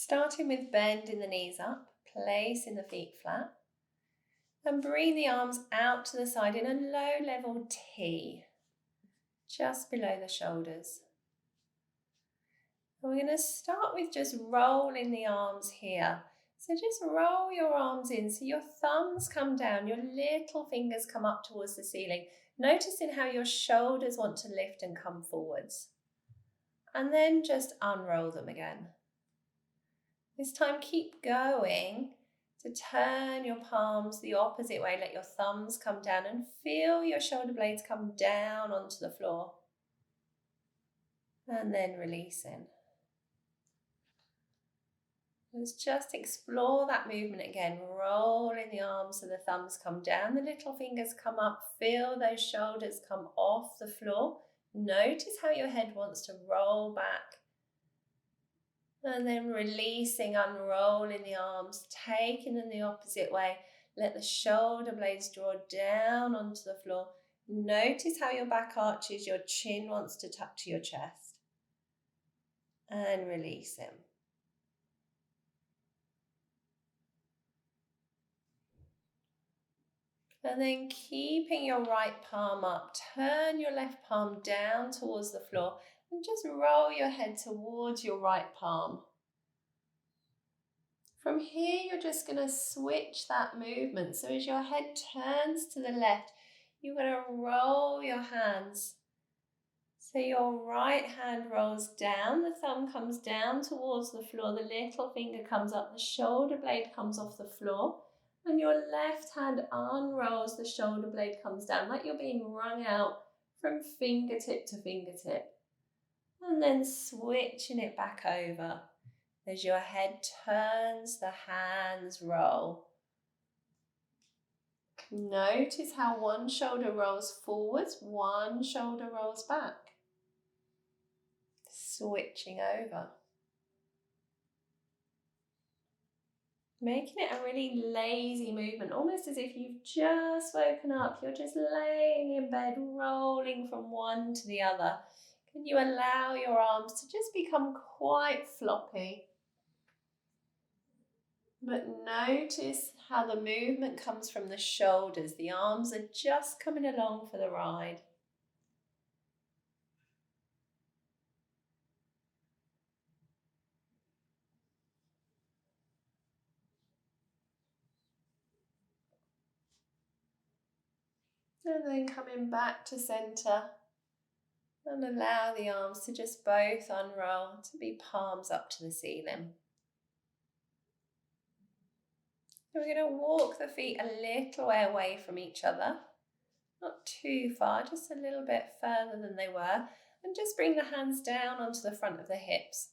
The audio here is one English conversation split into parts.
Starting with bending the knees up, placing the feet flat, and bring the arms out to the side in a low level T, just below the shoulders. And we're going to start with just rolling the arms here. So just roll your arms in so your thumbs come down, your little fingers come up towards the ceiling, noticing how your shoulders want to lift and come forwards. And then just unroll them again. This time keep going to turn your palms the opposite way. Let your thumbs come down and feel your shoulder blades come down onto the floor. And then releasing. Let's just explore that movement again. Rolling the arms so the thumbs come down, the little fingers come up. Feel those shoulders come off the floor. Notice how your head wants to roll back. And then releasing, unrolling the arms, taking them the opposite way. Let the shoulder blades draw down onto the floor. Notice how your back arches, your chin wants to tuck to your chest. And releasing. And then keeping your right palm up, turn your left palm down towards the floor and just roll your head towards your right palm. From here, you're just going to switch that movement. So as your head turns to the left, you're going to roll your hands. So your right hand rolls down, the thumb comes down towards the floor, the little finger comes up, the shoulder blade comes off the floor. And your left hand unrolls, the shoulder blade comes down like you're being wrung out from fingertip to fingertip. And then switching it back over. As your head turns, the hands roll. Notice how one shoulder rolls forwards, one shoulder rolls back. Switching over. Making it a really lazy movement, almost as if you've just woken up. You're just laying in bed, rolling from one to the other. Can you allow your arms to just become quite floppy? But notice how the movement comes from the shoulders. The arms are just coming along for the ride. And then coming back to centre and allow the arms to just both unroll to be palms up to the ceiling. And we're going to walk the feet a little way away from each other, not too far, just a little bit further than they were, and just bring the hands down onto the front of the hips.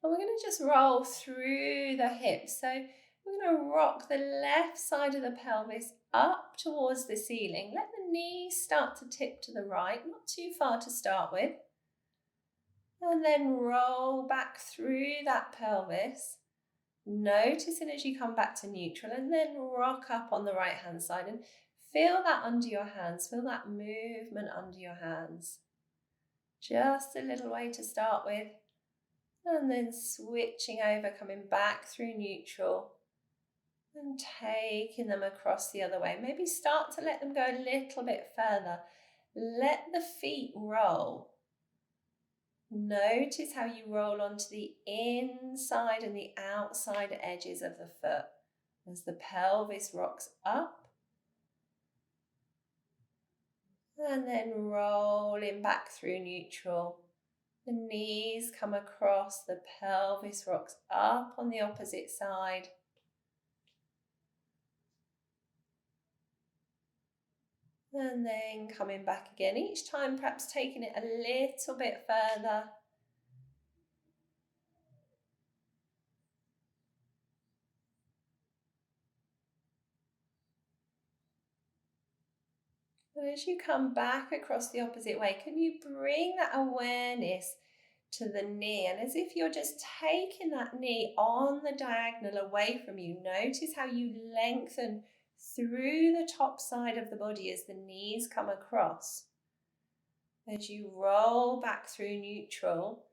And we're going to just roll through the hips. So we're going to rock the left side of the pelvis up towards the ceiling. Let the knees start to tip to the right, not too far to start with. And then roll back through that pelvis. Noticing as you come back to neutral and then rock up on the right hand side and feel that under your hands, feel that movement under your hands. Just a little way to start with and then switching over, coming back through neutral and taking them across the other way. Maybe start to let them go a little bit further. Let the feet roll. Notice how you roll onto the inside and the outside edges of the foot as the pelvis rocks up and then rolling back through neutral. The knees come across, the pelvis rocks up on the opposite side. And then coming back again, each time perhaps taking it a little bit further. And as you come back across the opposite way, can you bring that awareness to the knee? And as if you're just taking that knee on the diagonal away from you, notice how you lengthen through the top side of the body as the knees come across. As you roll back through neutral,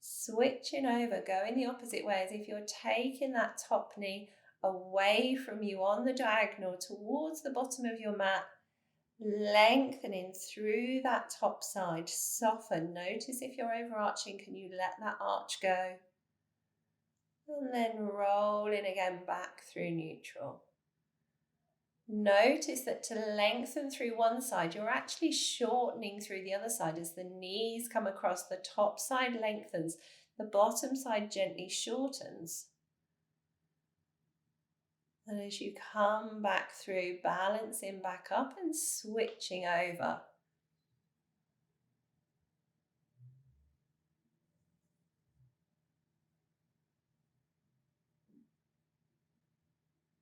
Switching over, going the opposite way as if you're taking that top knee away from you on the diagonal towards the bottom of your mat, lengthening through that top side. Soften. Notice if you're overarching, can you let that arch go? And then rolling again back through neutral. Notice that to lengthen through one side, you're actually shortening through the other side as the knees come across. The top side lengthens, the bottom side gently shortens. And as you come back through, balancing back up and switching over.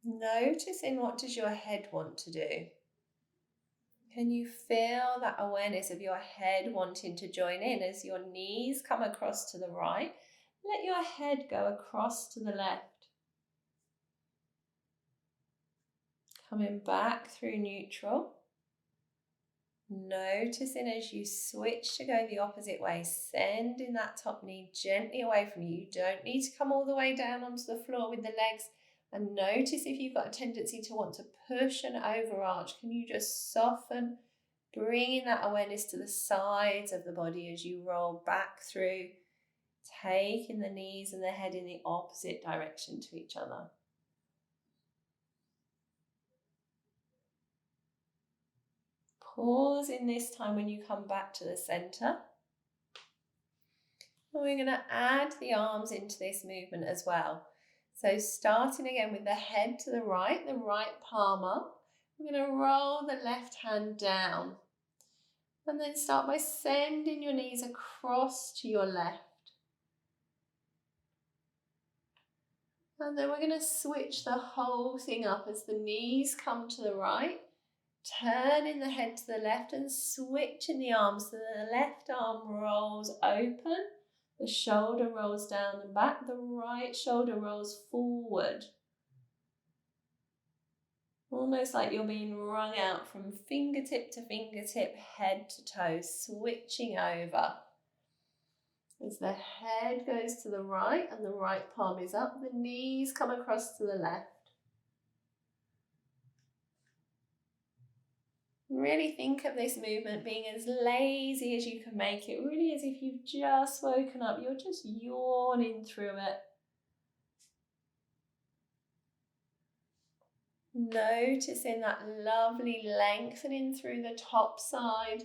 Noticing what does your head want to do. Can you feel that awareness of your head wanting to join in as your knees come across to the right? Let your head go across to the left. Coming back through neutral. Noticing as you switch to go the opposite way, sending that top knee gently away from you. You don't need to come all the way down onto the floor with the legs. And notice if you've got a tendency to want to push and overarch, can you just soften, bringing that awareness to the sides of the body as you roll back through, taking the knees and the head in the opposite direction to each other. Pause in this time when you come back to the center. And we're going to add the arms into this movement as well. So starting again with the head to the right palm up. We're going to roll the left hand down. And then start by sending your knees across to your left. And then we're going to switch the whole thing up as the knees come to the right. Turning the head to the left and switching the arms so the left arm rolls open. The shoulder rolls down and back. The right shoulder rolls forward. Almost like you're being wrung out from fingertip to fingertip, head to toe, switching over. As the head goes to the right and the right palm is up, the knees come across to the left. Really think of this movement being as lazy as you can make it, really as if you've just woken up, you're just yawning through it. Noticing that lovely lengthening through the top side.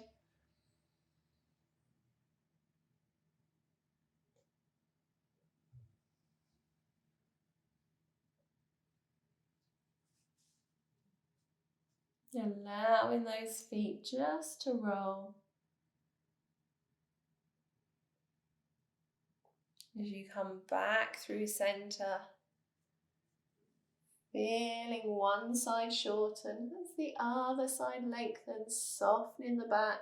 Allowing those feet just to roll. As you come back through center, feeling one side shorten as the other side lengthens, softening the back.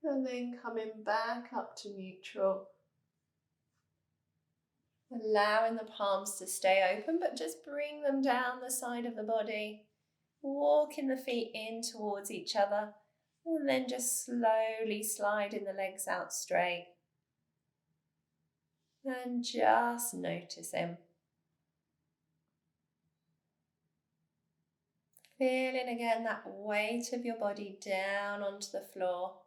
And then coming back up to neutral. Allowing the palms to stay open, but just bring them down the side of the body. Walking the feet in towards each other. And then just slowly sliding the legs out straight. And just noticing. Feeling again that weight of your body down onto the floor.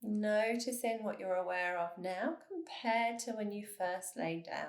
Noticing what you're aware of now compared to when you first lay down.